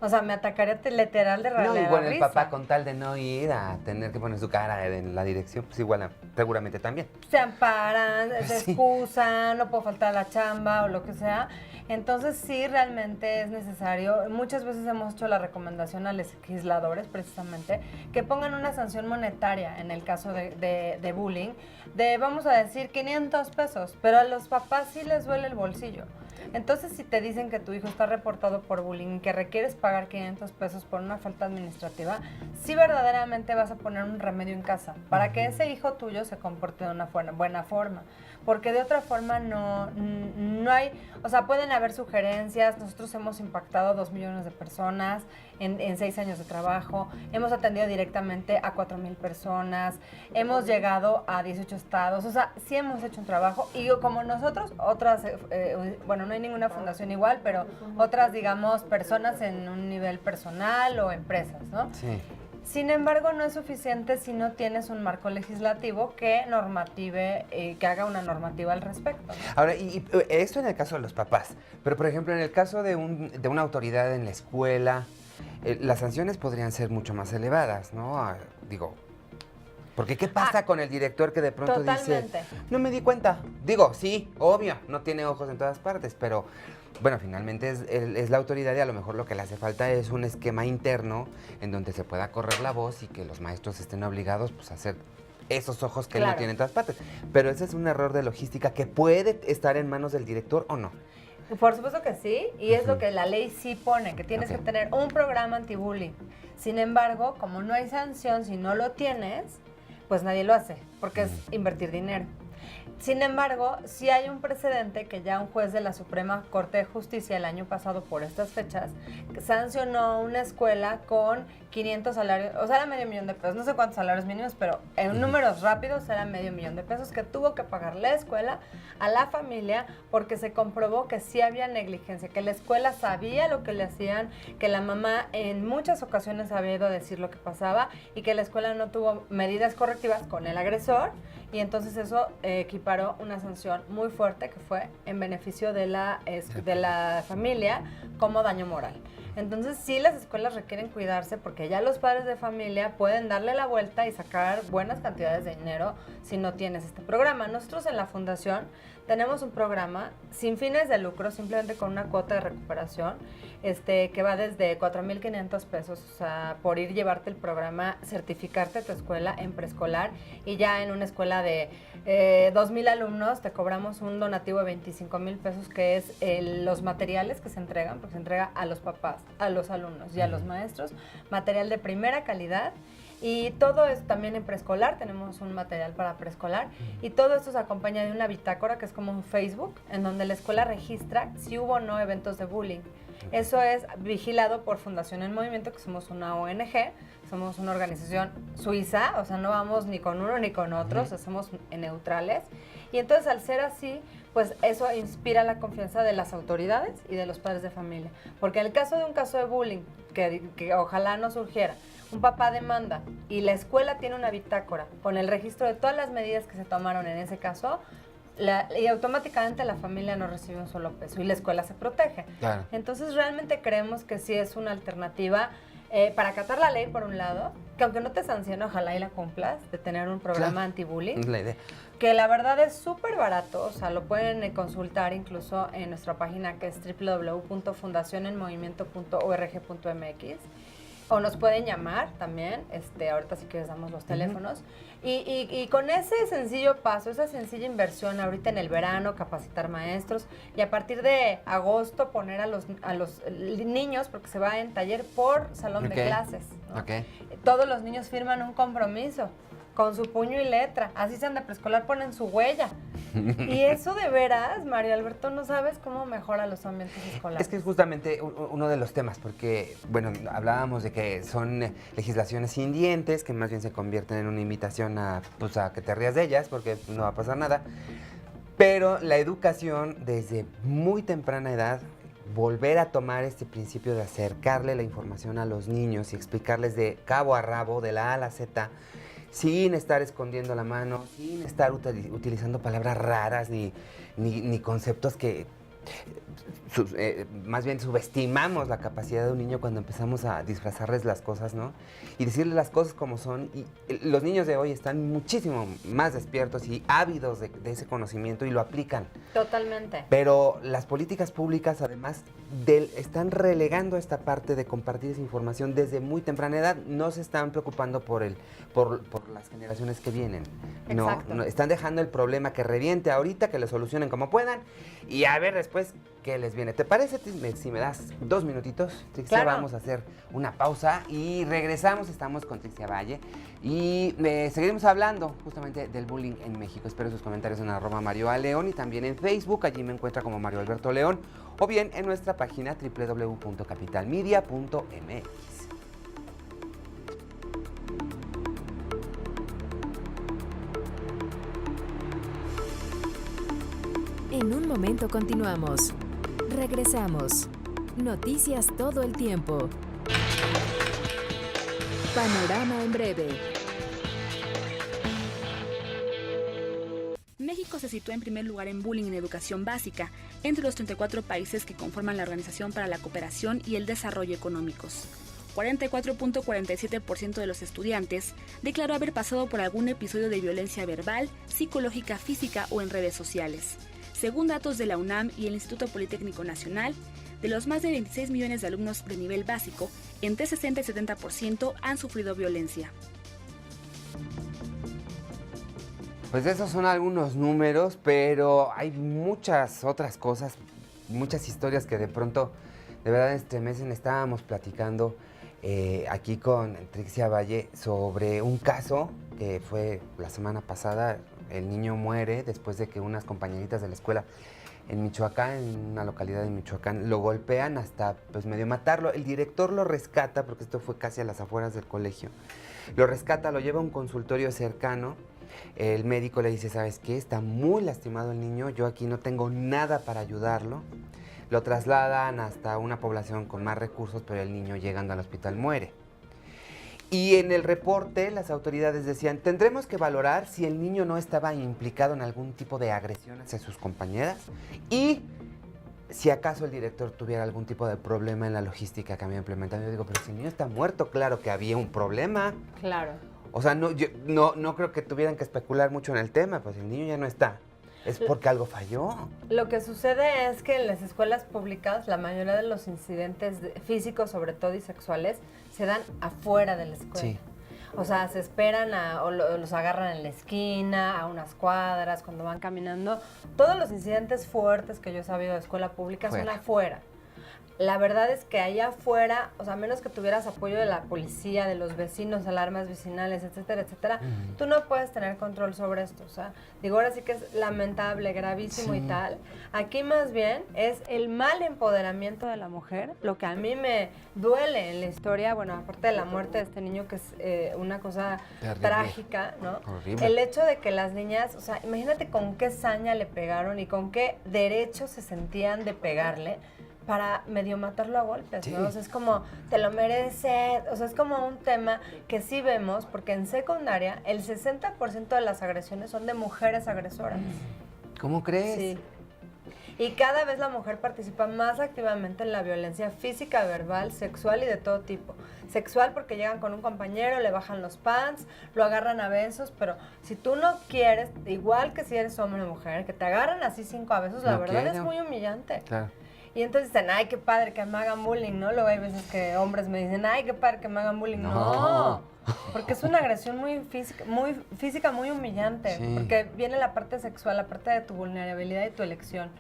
O sea, me atacaría literal de No, y la bueno, el risa. papá con tal de no ir a tener que poner su cara en la dirección, pues igual seguramente también. Se amparan, se Sí. excusan, no puedo faltar a la chamba o lo que sea. Entonces sí, realmente es necesario. Muchas veces hemos hecho la recomendación a los legisladores, precisamente, que pongan una sanción monetaria en el caso de bullying, de, vamos a decir, 500 pesos, pero a los papás sí les duele el bolsillo. Entonces, si te dicen que tu hijo está reportado por bullying y que requieres pagar 500 pesos por una falta administrativa, sí verdaderamente vas a poner un remedio en casa para que ese hijo tuyo se comporte de una buena forma. Porque de otra forma no hay, o sea, pueden haber sugerencias. Nosotros hemos impactado a 2 millones de personas en 6 años de trabajo, hemos atendido directamente a 4,000 personas, hemos llegado a 18 estados, o sea, sí hemos hecho un trabajo y como nosotros, otras, bueno, no hay ninguna fundación igual, pero otras, digamos, personas en un nivel personal o empresas, ¿no? Sí. Sin embargo, no es suficiente si no tienes un marco legislativo que normative, que haga una normativa al respecto, ¿no? Ahora, y esto en el caso de los papás, pero por ejemplo, en el caso de una autoridad en la escuela, las sanciones podrían ser mucho más elevadas, ¿no? Digo, porque ¿qué pasa con el director que de pronto totalmente. dice, no me di cuenta? Digo, sí, obvio, no tiene ojos en todas partes, pero bueno, finalmente es la autoridad y a lo mejor lo que le hace falta es un esquema interno en donde se pueda correr la voz y que los maestros estén obligados pues, a hacer esos ojos que él no tiene en todas partes. Pero ese es un error de logística que puede estar en manos del director o no. Por supuesto que sí, y es lo que la ley sí pone, que tienes Ok. que tener un programa anti-bullying. Sin embargo, como no hay sanción, si no lo tienes, pues nadie lo hace, porque es invertir dinero. Sin embargo, sí hay un precedente que ya un juez de la Suprema Corte de Justicia el año pasado por estas fechas sancionó una escuela con 500 salarios, o sea, era $500,000, no sé cuántos salarios mínimos, pero en números rápidos era $500,000 que tuvo que pagar la escuela a la familia porque se comprobó que sí había negligencia, que la escuela sabía lo que le hacían, que la mamá en muchas ocasiones había ido a decir lo que pasaba y que la escuela no tuvo medidas correctivas con el agresor y entonces eso equiparó una sanción muy fuerte que fue en beneficio de la familia como daño moral. Entonces sí las escuelas requieren cuidarse porque ya los padres de familia pueden darle la vuelta y sacar buenas cantidades de dinero si no tienes este programa. Nosotros en la fundación tenemos un programa sin fines de lucro, simplemente con una cuota de recuperación, que va desde 4,500 pesos, o sea, por ir llevarte el programa, certificarte tu escuela en preescolar y ya en una escuela de 2,000 alumnos te cobramos un donativo de 25,000 pesos que es los materiales que se entregan, porque se entrega a los papás, a los alumnos y a los maestros, material de primera calidad. Y todo es también en preescolar, tenemos un material para preescolar y todo esto se acompaña de una bitácora que es como un Facebook en donde la escuela registra si hubo o no eventos de bullying. Eso es vigilado por Fundación en Movimiento, que somos una ONG, somos una organización suiza, o sea, no vamos ni con uno ni con otro, o sea, somos neutrales. Y entonces al ser así, pues eso inspira la confianza de las autoridades y de los padres de familia. Porque en el caso de un caso de bullying, que ojalá no surgiera, un papá demanda y la escuela tiene una bitácora con el registro de todas las medidas que se tomaron en ese caso, y automáticamente la familia no recibe un solo peso y la escuela se protege. Claro. Entonces realmente creemos que sí es una alternativa para acatar la ley por un lado, que aunque no te sancione, ojalá y la cumplas, de tener un programa Claro. anti-bullying. Es la idea. Que la verdad es súper barato, o sea, lo pueden consultar incluso en nuestra página que es www.fundacionenmovimiento.org.mx o nos pueden llamar también, ahorita sí que les damos los teléfonos. Y con ese sencillo paso, esa sencilla inversión ahorita en el verano, capacitar maestros y a partir de agosto poner a los niños, porque se va en taller por salón de clases, ¿no? Ok. Todos los niños firman un compromiso con su puño y letra, así sean de preescolar, ponen su huella. Y eso de veras, Mario Alberto, no sabes cómo mejora los ambientes escolares. Es que es justamente uno de los temas, porque, bueno, hablábamos de que son legislaciones sin dientes, que más bien se convierten en una invitación a que te rías de ellas, porque no va a pasar nada. Pero la educación, desde muy temprana edad, volver a tomar este principio de acercarle la información a los niños y explicarles de cabo a rabo, de la A a la Z, sin estar escondiendo la mano, sin estar utilizando palabras raras ni conceptos que más bien subestimamos la capacidad de un niño cuando empezamos a disfrazarles las cosas, ¿no? Y decirles las cosas como son. Y los niños de hoy están muchísimo más despiertos y ávidos de ese conocimiento y lo aplican. Totalmente. Pero las políticas públicas, además, están relegando esta parte de compartir esa información desde muy temprana edad. No se están preocupando por las generaciones que vienen. Exacto. No, están dejando el problema que reviente ahorita, que lo solucionen como puedan. Y a ver, después pues, ¿qué les viene? ¿Te parece si me das 2 minutitos, Trixia? Claro. Vamos a hacer una pausa y regresamos. Estamos con Trixia Valle y seguiremos hablando justamente del bullying en México. Espero sus comentarios en @MarioALeón y también en Facebook. Allí me encuentra como Mario Alberto León o bien en nuestra página www.capitalmedia.mx. En un momento continuamos. Regresamos. Noticias todo el tiempo. Panorama en breve. México se sitúa en primer lugar en bullying en educación básica, entre los 34 países que conforman la Organización para la Cooperación y el Desarrollo Económicos. 44.47% de los estudiantes declaró haber pasado por algún episodio de violencia verbal, psicológica, física o en redes sociales. Según datos de la UNAM y el Instituto Politécnico Nacional, de los más de 26 millones de alumnos de nivel básico, entre 60 y 70% han sufrido violencia. Pues esos son algunos números, pero hay muchas otras cosas, muchas historias que de pronto de verdad estremecen. Estábamos platicando aquí con Trixia Valle sobre un caso que fue la semana pasada. El niño muere después de que unas compañeritas de la escuela en Michoacán, en una localidad de Michoacán, lo golpean hasta pues medio matarlo. El director lo rescata, porque esto fue casi a las afueras del colegio. Lo rescata, lo lleva a un consultorio cercano. El médico le dice, ¿sabes qué? Está muy lastimado el niño, yo aquí no tengo nada para ayudarlo. Lo trasladan hasta una población con más recursos, pero el niño llegando al hospital muere. Y en el reporte las autoridades decían, tendremos que valorar si el niño no estaba implicado en algún tipo de agresión hacia sus compañeras y si acaso el director tuviera algún tipo de problema en la logística que había implementado. Yo digo, pero si el niño está muerto, claro que había un problema. Claro. O sea, yo no creo que tuvieran que especular mucho en el tema, pues el niño ya no está. Es porque algo falló. Lo que sucede es que en las escuelas públicas la mayoría de los incidentes físicos, sobre todo y sexuales, se dan afuera de la escuela. Sí. O sea, se esperan los agarran en la esquina, a unas cuadras, cuando van caminando. Todos los incidentes fuertes que yo he sabido de escuela pública son afuera. La verdad es que allá afuera, o sea, a menos que tuvieras apoyo de la policía, de los vecinos, alarmas vecinales, etcétera, etcétera, tú no puedes tener control sobre esto. O sea, digo, ahora sí que es lamentable, gravísimo y tal. Aquí más bien es el mal empoderamiento de la mujer, lo que a mí me duele en la historia, bueno, aparte de la muerte de este niño, que es una cosa trágica, ¿no? Horrible. El hecho de que las niñas, o sea, imagínate con qué saña le pegaron y con qué derecho se sentían de pegarle para medio matarlo a golpes, ¿no? O sea, es como, te lo mereces, o sea, es como un tema que sí vemos, porque en secundaria el 60% de las agresiones son de mujeres agresoras. ¿Cómo crees? Sí. Y cada vez la mujer participa más activamente en la violencia física, verbal, sexual y de todo tipo. Sexual porque llegan con un compañero, le bajan los pants, lo agarran a besos, pero si tú no quieres, igual que si eres hombre o mujer, que te agarran así 5 a besos, la verdad es muy humillante. Claro. Y entonces dicen, ay, qué padre que me hagan bullying, ¿no? Luego hay veces que hombres me dicen, ay, qué padre que me hagan bullying. No, porque es una agresión muy física, muy humillante. Sí. Porque viene la parte sexual, la parte de tu vulnerabilidad y tu elección.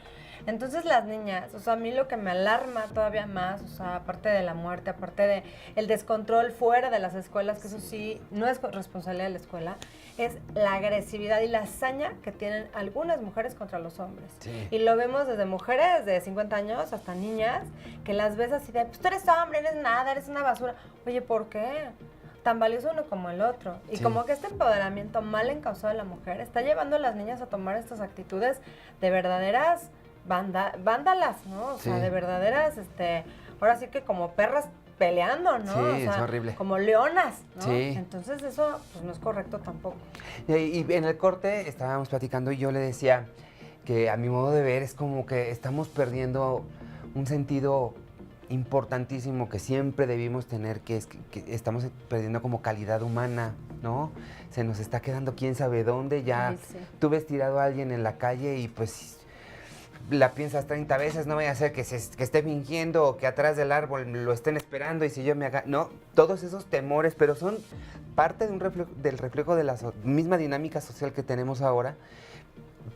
Entonces las niñas, o sea, a mí lo que me alarma todavía más, o sea, aparte de la muerte, aparte de el descontrol fuera de las escuelas, que eso sí no es responsabilidad de la escuela, es la agresividad y la hazaña que tienen algunas mujeres contra los hombres. Sí. Y lo vemos desde mujeres de 50 años hasta niñas, que las ves así de, pues tú eres hombre, eres nada, eres una basura. Oye, ¿por qué? Tan valioso uno como el otro. Y como que este empoderamiento mal encausado de la mujer está llevando a las niñas a tomar estas actitudes de verdaderas vándalas, ¿no? O sea, de verdaderas, ahora sí que como perras peleando, ¿no? Sí, o sea, es horrible. Como leonas, ¿no? Sí. Entonces eso pues no es correcto tampoco. Y en el corte estábamos platicando y yo le decía que a mi modo de ver es como que estamos perdiendo un sentido importantísimo que siempre debimos tener, que es que estamos perdiendo como calidad humana, ¿no? Se nos está quedando quién sabe dónde, ya tú ves tirado a alguien en la calle y pues la piensas 30 veces, no vaya a ser que esté fingiendo o que atrás del árbol lo estén esperando y si yo me haga... No, todos esos temores, pero son parte de del reflejo de la misma dinámica social que tenemos ahora.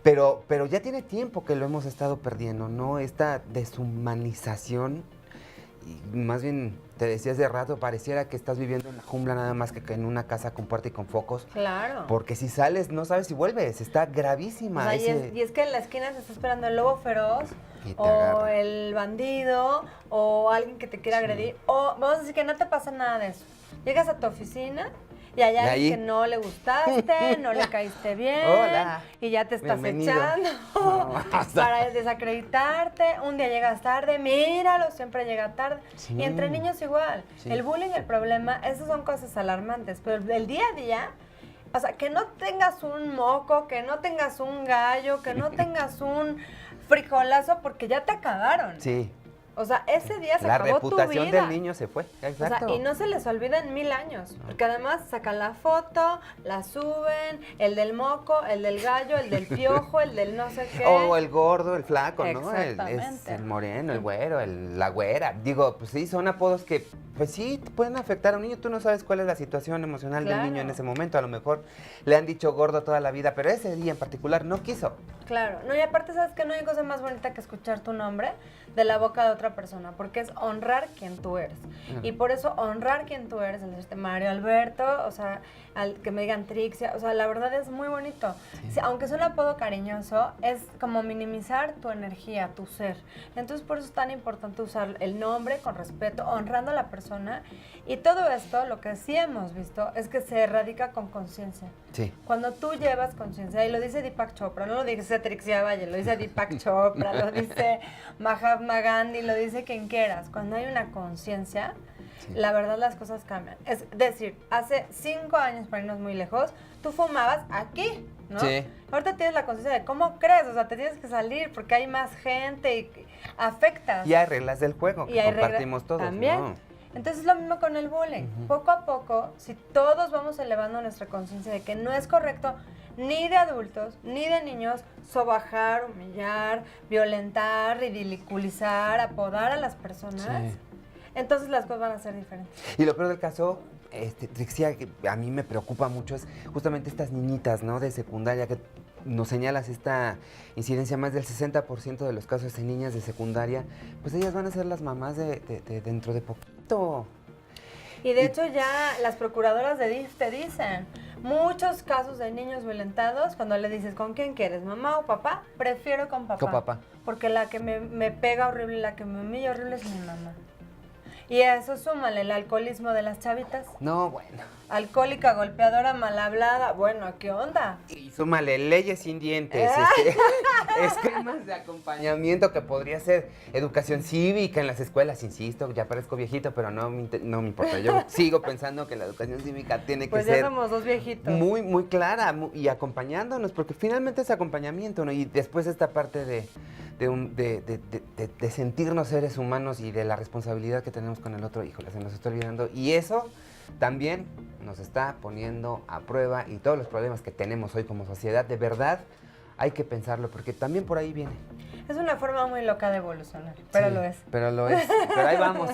Pero ya tiene tiempo que lo hemos estado perdiendo, ¿no? Esta deshumanización, y más bien, te decía hace rato, pareciera que estás viviendo en la jungla nada más que en una casa con puerta y con focos. Claro. Porque si sales, no sabes si vuelves, está gravísima. O sea, y es que en la esquina te está esperando el lobo feroz, Y te o agarra. el bandido, o alguien que te quiera agredir, o vamos a decir que no te pasa nada de eso. Llegas a tu oficina y hay Y alguien ahí- que no le gustaste, no le caíste bien, Hola, y ya te estás bienvenido. echando No, para desacreditarte. Un día llegas tarde, míralo, siempre llega tarde. Sí. Y entre niños igual. Sí. El bullying, el problema, esas son cosas alarmantes, pero el día a día, o sea, que no tengas un moco, que no tengas un gallo, que no tengas un frijolazo, porque ya te acabaron. Sí, O sea, ese día se la acabó tu reputación vida. del niño se fue, O sea, exacto. y no se les olvida en 1000 años, porque además sacan la foto, la suben, el del moco, el del gallo, el del piojo, el del no sé qué. O el gordo, el flaco, ¿no? Exactamente. Es el moreno, el güero, la güera. Digo, pues sí, son apodos que, pues sí, te pueden afectar a un niño. Tú no sabes cuál es la situación emocional del Claro. niño en ese momento. A lo mejor le han dicho gordo toda la vida, pero ese día en particular no quiso. Claro, no, y aparte sabes que no hay cosa más bonita que escuchar tu nombre de la boca de otra persona, porque es honrar quien tú eres. Y por eso honrar quien tú eres, el decirte Mario Alberto, o sea, al que me digan Trixia, o sea, la verdad es muy bonito. Sí, aunque es un apodo cariñoso, es como minimizar tu energía, tu ser. Entonces por eso es tan importante usar el nombre con respeto, honrando a la persona. Y todo esto, lo que sí hemos visto, es que se erradica con conciencia. Sí. Cuando tú llevas conciencia, y lo dice Deepak Chopra, no lo dice Trixia Valle, lo dice Deepak Chopra, lo dice Mahatma Gandhi, lo dice quien quieras. Cuando hay una conciencia, la verdad las cosas cambian. Es decir, hace 5 años, para irnos muy lejos, tú fumabas aquí, ¿no? Sí. Ahorita tienes la conciencia de cómo crees, o sea, te tienes que salir porque hay más gente y afectas. Y hay reglas del juego que Y hay reglas compartimos todos, también. ¿no? Entonces es lo mismo con el bullying. Poco a poco, si todos vamos elevando nuestra conciencia de que no es correcto ni de adultos ni de niños sobajar, humillar, violentar, ridiculizar, apodar a las personas, Sí. entonces las cosas van a ser diferentes. Y lo peor del caso, Trixia, que a mí me preocupa mucho es justamente estas niñitas, ¿no? De secundaria que nos señalas esta incidencia, más del 60% de los casos en niñas de secundaria, pues ellas van a ser las mamás de dentro de poquito. Y de hecho ya las procuradoras de DIF te dicen, muchos casos de niños violentados, cuando le dices, ¿con quién quieres, mamá o papá? Prefiero con papá. Con papá. Porque la que me pega horrible, la que me humilla horrible es mi mamá. Y a eso súmale el alcoholismo de las chavitas. No, bueno. Alcohólica, golpeadora, mal hablada. Bueno, ¿qué onda? Y súmale leyes sin dientes, esquemas de acompañamiento que podría ser educación cívica en las escuelas, insisto, ya parezco viejito, pero no me importa. Yo sigo pensando que la educación cívica tiene que Pues ya ser somos dos viejitos. muy clara y acompañándonos, porque finalmente es acompañamiento, ¿no? Y después esta parte de sentirnos seres humanos y de la responsabilidad que tenemos con el otro, híjole, se nos está olvidando. Y eso también nos está poniendo a prueba, y todos los problemas que tenemos hoy como sociedad, de verdad, hay que pensarlo, porque también por ahí viene. Es una forma muy loca de evolucionar, pero Sí, lo es. Pero lo es. Pero ahí vamos.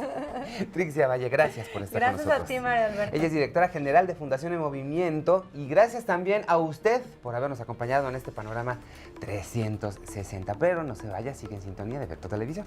Trixia Valle, gracias por estar Gracias con nosotros. a ti, María Alberto. Ella es directora general de Fundación en Movimiento, y gracias también a usted por habernos acompañado en este panorama 360. Pero no se vaya, sigue en sintonía de Vector Televisión.